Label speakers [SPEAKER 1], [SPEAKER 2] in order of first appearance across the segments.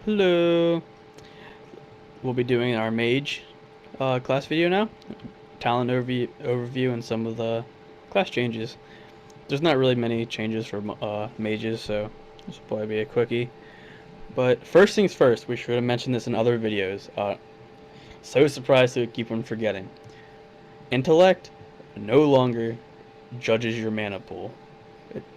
[SPEAKER 1] Hello. We'll be doing our Mage class video now. Talent overview and some of the class changes. There's not really many changes for mages, so this will probably be a quickie. But first things first, we should have mentioned this in other videos. So surprised to keep on forgetting. Intellect no longer judges your mana pool.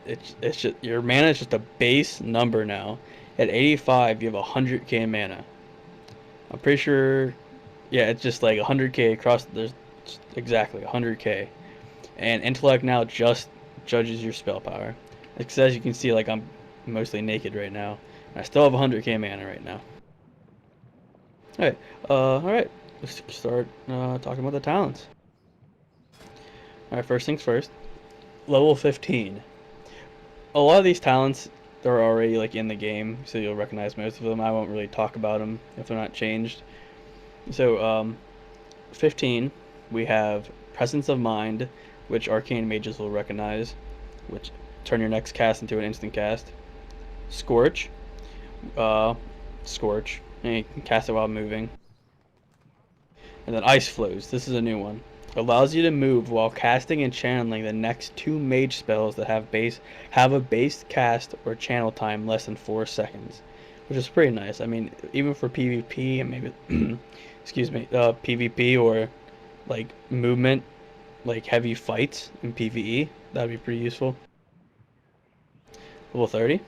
[SPEAKER 1] It's just your mana is just a base number now. At 85, you have 100k mana. I'm pretty sure, yeah, it's just like 100k across. There's exactly 100k, and intellect now just judges your spell power. Because as you can see, like I'm mostly naked right now, and I still have 100k mana right now. All right, let's start talking about the talents. All right, first things first. Level 15. A lot of these talents are already like in the game, so you'll recognize most of them. I won't really talk about them if they're not changed. So 15, we have Presence of Mind, which arcane mages will recognize, which turn your next cast into an instant cast. Scorch, uh, Scorch, and you can cast it while moving. And then Ice Flows, this is a new one. Allows you to move while casting and channeling the next two mage spells that have a base cast or channel time less than 4 seconds, which is pretty nice. I mean, even for PvP and maybe excuse me, PvP or like movement, like heavy fights in PvE, that'd be pretty useful. Level 30.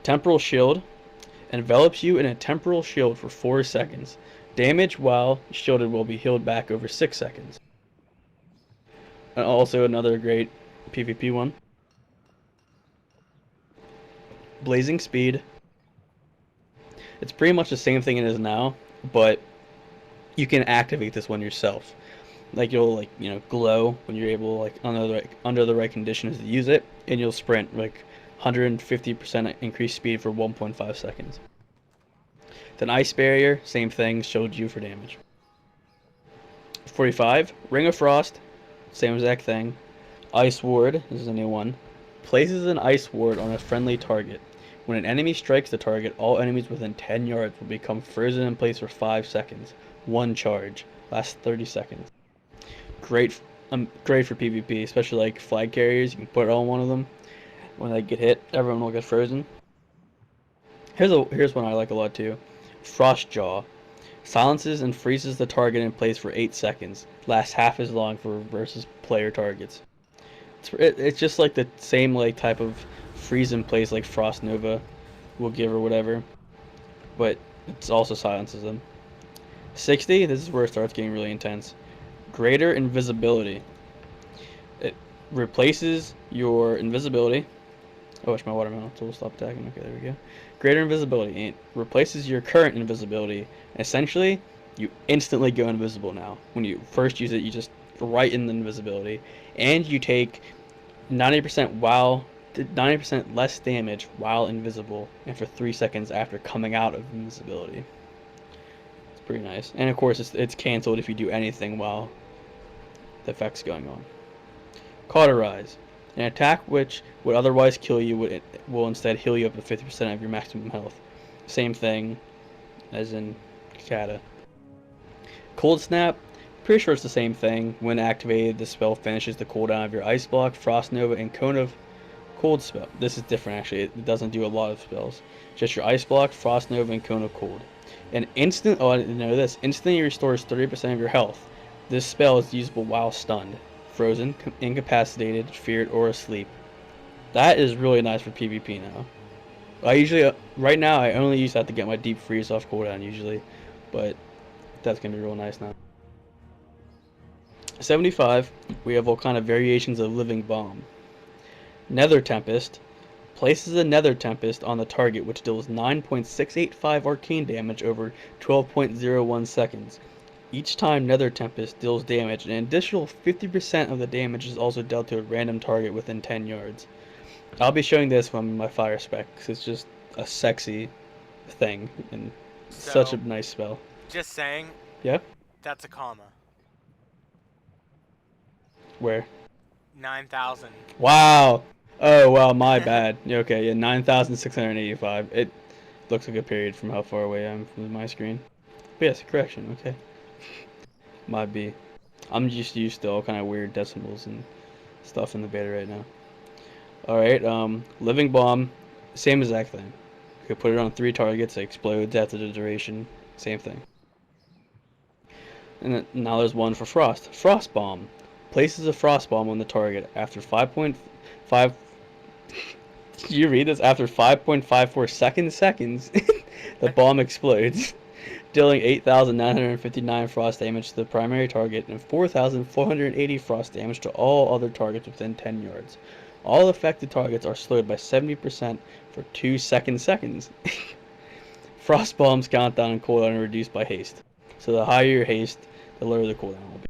[SPEAKER 1] Temporal Shield envelops you in a temporal shield for 4 seconds. Damage while shielded will be healed back over 6 seconds. And also another great PvP one. Blazing Speed. It's pretty much the same thing it is now, but you can activate this one yourself. Like you'll glow when you're able under the right conditions to use it, and you'll sprint like 150% increased speed for 1.5 seconds. Then Ice Barrier, same thing, showed you for damage. 45, Ring of Frost, same exact thing. Ice Ward, this is a new one. Places an Ice Ward on a friendly target. When an enemy strikes the target, all enemies within 10 yards will become frozen in place for 5 seconds. One charge. Lasts 30 seconds. Great, great for PvP, especially like flag carriers. You can put it on one of them. When they get hit, everyone will get frozen. Here's one I like a lot too. Frost Jaw. Silences and freezes the target in place for 8 seconds. Lasts half as long for versus player targets. It's just like the same like type of freeze in place like Frost Nova will give or whatever, but it also silences them. 60, this is where it starts getting really intense. Greater Invisibility. It replaces your invisibility. Oh, it's my watermelon, so we'll stop attacking. Okay, there we go. Greater Invisibility. It replaces your current invisibility. Essentially, you instantly go invisible now. When you first use it, you just right in the invisibility. And you take 90% less damage while invisible, and for 3 seconds after coming out of invisibility. It's pretty nice. And of course, it's canceled if you do anything while the effect's going on. Cauterize. An attack which would otherwise kill you will instead heal you up to 50% of your maximum health. Same thing as in Kata. Cold Snap. Pretty sure it's the same thing. When activated, the spell finishes the cooldown of your Ice Block, Frost Nova, and Cone of Cold spell. This is different actually. It doesn't do a lot of spells. Just your Ice Block, Frost Nova, and Cone of Cold. And instant. Oh, I didn't know this. Instantly restores 30% of your health. This spell is usable while stunned, frozen, incapacitated, feared, or asleep. That is really nice for PvP now. Right now, I only use that to get my deep freeze off cooldown usually, but that's gonna be real nice now. 75, we have all kind of variations of Living Bomb. Nether Tempest. Places a Nether Tempest on the target, which deals 9.685 arcane damage over 12.01 seconds. Each time Nether Tempest deals damage, an additional 50% of the damage is also dealt to a random target within 10 yards. I'll be showing this from my fire spec, because it's just a sexy thing, and such a
[SPEAKER 2] So,
[SPEAKER 1] nice spell.
[SPEAKER 2] just saying,
[SPEAKER 1] Yeah?
[SPEAKER 2] that's a comma.
[SPEAKER 1] Where?
[SPEAKER 2] 9,000.
[SPEAKER 1] Wow! Oh, wow, my bad. Okay, yeah, 9,685. looks like a period from how far away I am from my screen. But yes, correction. Okay, might be. I'm just used to all kind of weird decimals and stuff in the beta right now. All right, living bomb, same exact thing. You could put it on 3 targets, it explodes after the duration. Same thing. And then, now there's one for frost. Frost bomb places a frost bomb on the target after 5.5. Did you read this? After 5.54 seconds, the bomb explodes, dealing 8,959 frost damage to the primary target and 4,480 frost damage to all other targets within 10 yards. All affected targets are slowed by 70% for 2 seconds. Frost bombs countdown and cooldown are reduced by haste. So the higher your haste, the lower the cooldown will be.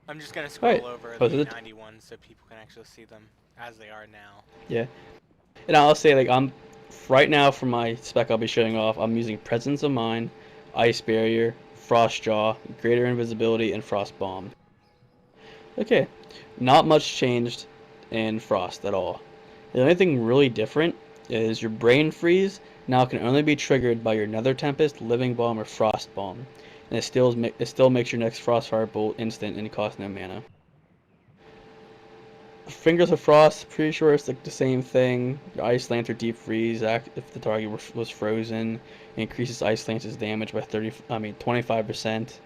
[SPEAKER 2] I'm just gonna scroll over
[SPEAKER 1] Oh,
[SPEAKER 2] the 91 so people can actually see them as they are now.
[SPEAKER 1] Yeah. And I'll say, like, I'm right now for my spec I'll be showing off, I'm using Presence of Mind, Ice Barrier, Frost Jaw, Greater Invisibility, and Frost Bomb. Okay, not much changed in Frost at all. The only thing really different is your Brain Freeze now can only be triggered by your Nether Tempest, Living Bomb, or Frost Bomb, and it still makes your next Frostfire Bolt instant and costs no mana. Fingers of Frost, pretty sure it's like the same thing. Your Ice Lance or Deep Freeze, if the target was frozen, increases Ice Lance's damage by 25%.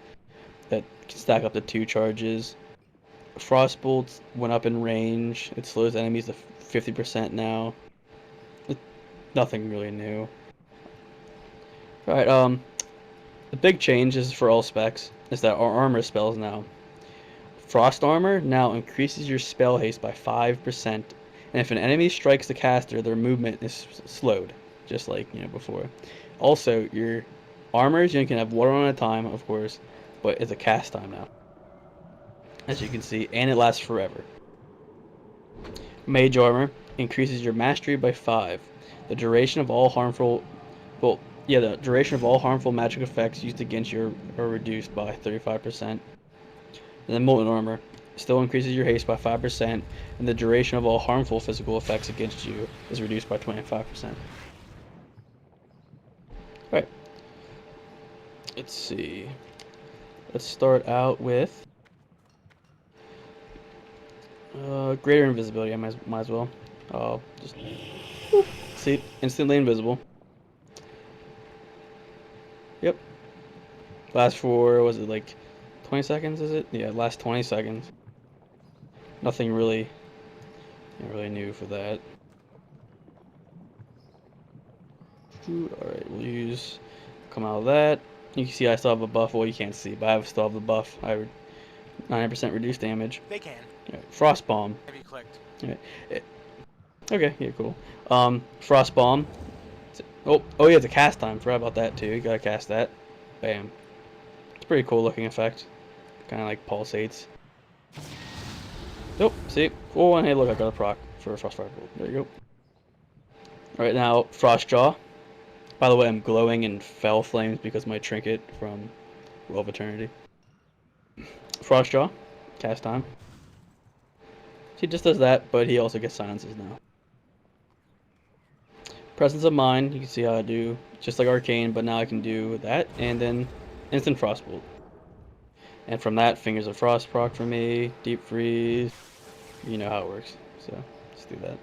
[SPEAKER 1] That can stack up to 2 charges. Frostbolt went up in range. It slows enemies to 50% now. Nothing really new. Alright, the big change is for all specs is that our armor spells now. Frost armor now increases your spell haste by 5%, and if an enemy strikes the caster, their movement is slowed, just like before. Also, your armors you can have one at a time, of course, but it's a cast time now, as you can see, and it lasts forever. Mage armor increases your mastery by 5. The duration of all harmful, the duration of all harmful magic effects used against you are reduced by 35%. And then Molten Armor still increases your haste by 5%, and the duration of all harmful physical effects against you is reduced by 25%. Alright. Let's see. Let's start out with Greater Invisibility. I might as well. I'll just see, instantly invisible. Yep. Lasts for, was it like 20 seconds, is it? Yeah, last 20 seconds. Nothing really new for that. Alright, we'll come out of that. You can see I still have a buff. Well, you can't see, but I still have the buff. I 90% reduced damage.
[SPEAKER 2] They can.
[SPEAKER 1] Right, Frost Bomb.
[SPEAKER 2] Have you clicked?
[SPEAKER 1] Right. Okay, yeah, cool. Frost Bomb. Oh, yeah, it's a cast time. Forgot about that too. You gotta cast that. Bam. It's a pretty cool looking effect. Kind of like pulsates. Nope, see? Oh, and hey, look, I got a proc for a Frostfire Bolt. There you go. Alright, now, Frost Jaw. By the way, I'm glowing in Fell Flames because my trinket from Well of Eternity. Frost Jaw. Cast time. He just does that, but he also gets silences now. Presence of Mind, you can see how I do, just like Arcane, but now I can do that, and then Instant Frostbolt. And from that, Fingers of Frost proc for me, Deep Freeze, you know how it works, so let's do that.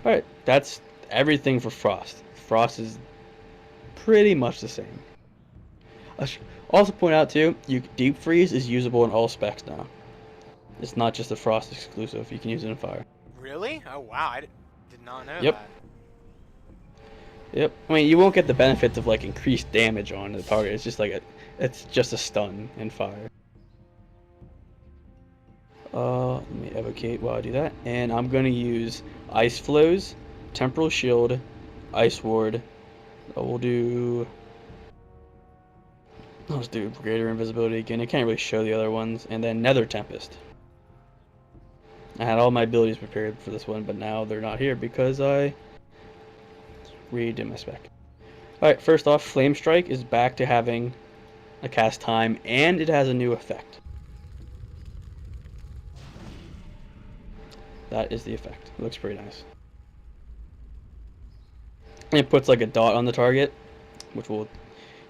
[SPEAKER 1] Alright, that's everything for Frost. Frost is pretty much the same. I should also point out too, Deep Freeze is usable in all specs now. It's not just a Frost exclusive, you can use it in Fire.
[SPEAKER 2] Really? Oh wow, I did not know
[SPEAKER 1] Yep.
[SPEAKER 2] that.
[SPEAKER 1] Yep. I mean, you won't get the benefits of like increased damage on the target. It's just like it's just a stun in Fire. Let me evocate while I do that, and I'm gonna use Ice Flows, Temporal Shield, Ice Ward. I'll just do Greater Invisibility again. I can't really show the other ones, and then Nether Tempest. I had all my abilities prepared for this one, but now they're not here because I redid my spec. Alright, first off, Flame Strike is back to having a cast time, and it has a new effect. That is the effect. It looks pretty nice. And it puts like a dot on the target, which will,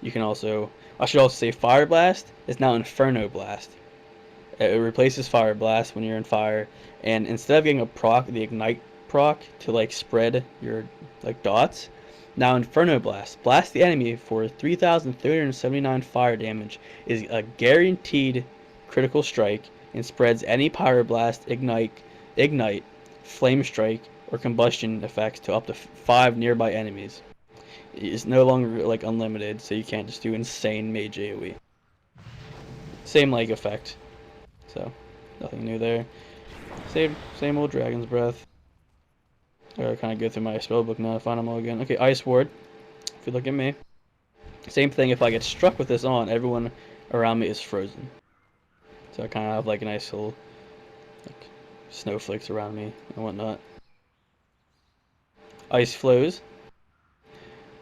[SPEAKER 1] you can also, I should also say Fire Blast is now Inferno Blast. It replaces Fire Blast when you're in fire, and instead of getting a proc, the Ignite proc to like spread your like dots, now Inferno Blast. Blast the enemy for 3,379 fire damage is a guaranteed critical strike and spreads any Pyroblast, Ignite, Flame Strike, or Combustion effects to up to 5 nearby enemies. It's no longer like unlimited, so you can't just do insane Mage AoE. Same like effect, so nothing new there. Same old Dragon's Breath. I gotta kind of go through my spellbook now to find them all again. Okay, Ice Ward. If you look at me, same thing. If I get struck with this on, everyone around me is frozen. So I kind of have like a nice little like snowflakes around me and whatnot. Ice Flows.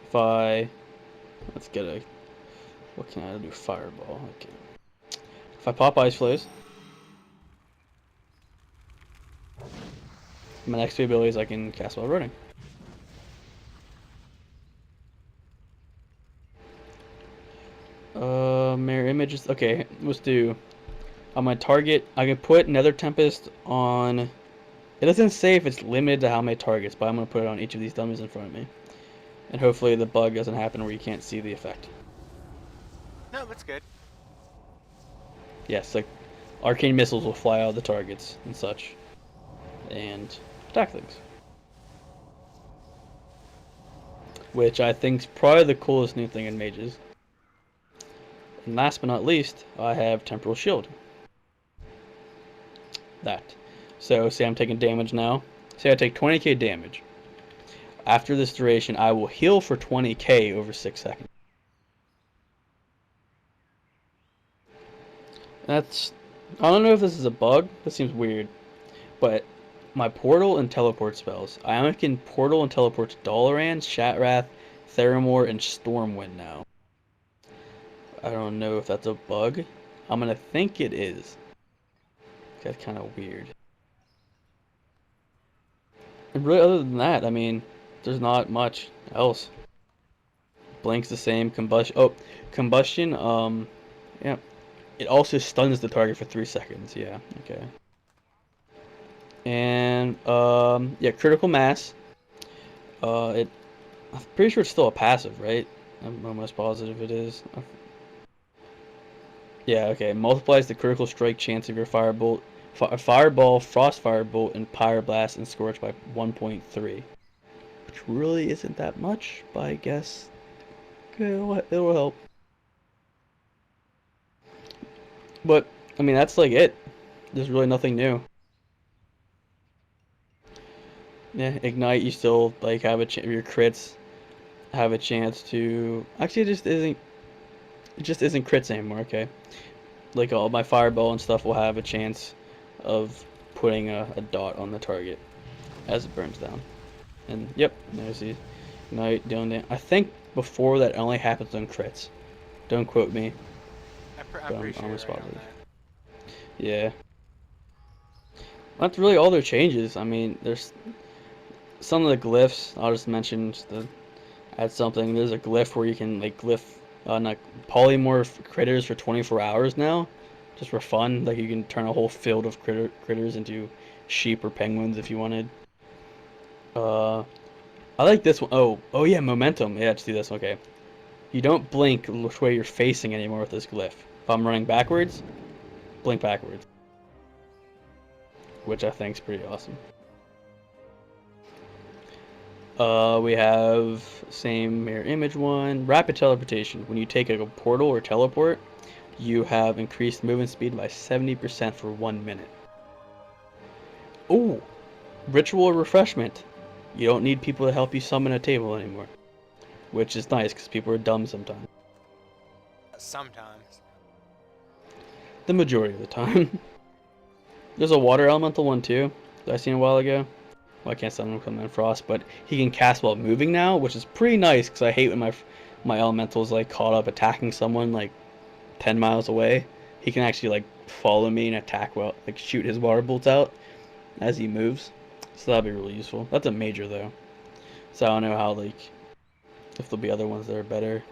[SPEAKER 1] If I let's get a what can I do? Fireball. Okay. If I pop Ice Flows, my next two abilities I can cast while running. Mirror images. Okay, let's do. On my target, I can put Nether Tempest on. It doesn't say if it's limited to how many targets, but I'm gonna put it on each of these dummies in front of me, and hopefully the bug doesn't happen where you can't see the effect.
[SPEAKER 2] No, that's good.
[SPEAKER 1] Yes, like arcane missiles will fly out of the targets and such, and attack things. Which I think is probably the coolest new thing in Mages. And last but not least, I have Temporal Shield. That. So, say I'm taking damage now. Say I take 20k damage. After this duration, I will heal for 20k over 6 seconds. That's... I don't know if this is a bug. That seems weird. But my portal and teleport spells. I only can portal and teleport to Dalaran, Shatrath, Theramore, and Stormwind now. I don't know if that's a bug. I'm gonna think it is. That's kind of weird. And really, other than that, I mean, there's not much else. Blink's the same. Combustion. Oh, combustion. Yeah. It also stuns the target for 3 seconds. Yeah. Okay. And yeah, critical mass. I'm pretty sure it's still a passive, right? I'm almost positive it is. Yeah. Okay. Multiplies the critical strike chance of your firebolt, fireball, frost firebolt, and pyroblast and scorch by 1.3. Which really isn't that much, but I guess it'll help. But I mean, that's like it. There's really nothing new. Yeah, ignite. You still like have a chance. Your crits have a chance to. Actually, it just isn't. It just isn't crits anymore. Okay, like all my fireball and stuff will have a chance of putting a dot on the target as it burns down. And yep, there's the ignite down there. I think before that only happens on crits. Don't quote me.
[SPEAKER 2] I'm pretty sure
[SPEAKER 1] almost
[SPEAKER 2] you're right on
[SPEAKER 1] positive.
[SPEAKER 2] that.
[SPEAKER 1] Yeah. That's really all their changes. I mean, there's some of the glyphs. I'll just mention just to add something. There's a glyph where you can like glyph not polymorph critters for 24 hours now, just for fun. Like you can turn a whole field of critters into sheep or penguins if you wanted. I like this one. Oh yeah, momentum. Yeah, let's do this. Okay. You don't blink which way you're facing anymore with this glyph. If I'm running backwards, blink backwards. Which I think is pretty awesome. We have same mirror image one. Rapid teleportation. When you take a portal or teleport, you have increased movement speed by 70% for 1 minute. Ooh, ritual refreshment. You don't need people to help you summon a table anymore. Which is nice because people are dumb sometimes.
[SPEAKER 2] Sometimes.
[SPEAKER 1] The majority of the time. There's a water elemental one too that I seen a while ago. Well, I can't summon him from Frost, but he can cast while moving now, which is pretty nice because I hate when my elemental's like caught up attacking someone like 10 miles away. He can actually like follow me and attack while like shoot his water bolts out. as he moves. So that'll be really useful. That's a major though. So I don't know how like if there'll be other ones that are better.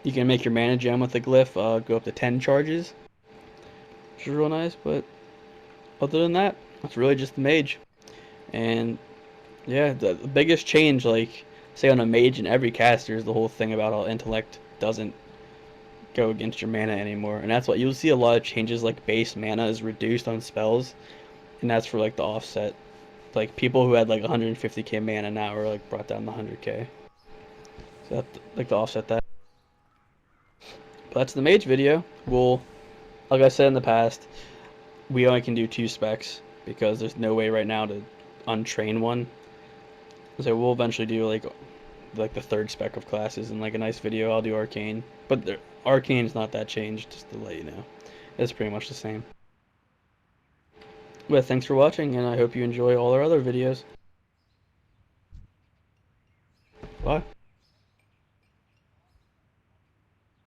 [SPEAKER 1] You can make your mana gem with the glyph go up to 10 charges, which is real nice. But other than that, it's really just the mage. And yeah, the biggest change, like say on a mage in every caster, is the whole thing about how intellect doesn't go against your mana anymore. And that's what you'll see a lot of changes, like base mana is reduced on spells, and that's for like the offset. Like people who had like 150k mana now are like brought down to 100k. So that like to offset that. But that's the mage video. We'll, like I said in the past, we only can do 2 specs because there's no way right now to untrain one. So we'll eventually do like the 3rd spec of classes in like a nice video. I'll do arcane, but arcane's not that changed. Just to let you know, it's pretty much the same. But thanks for watching, and I hope you enjoy all our other videos. Bye.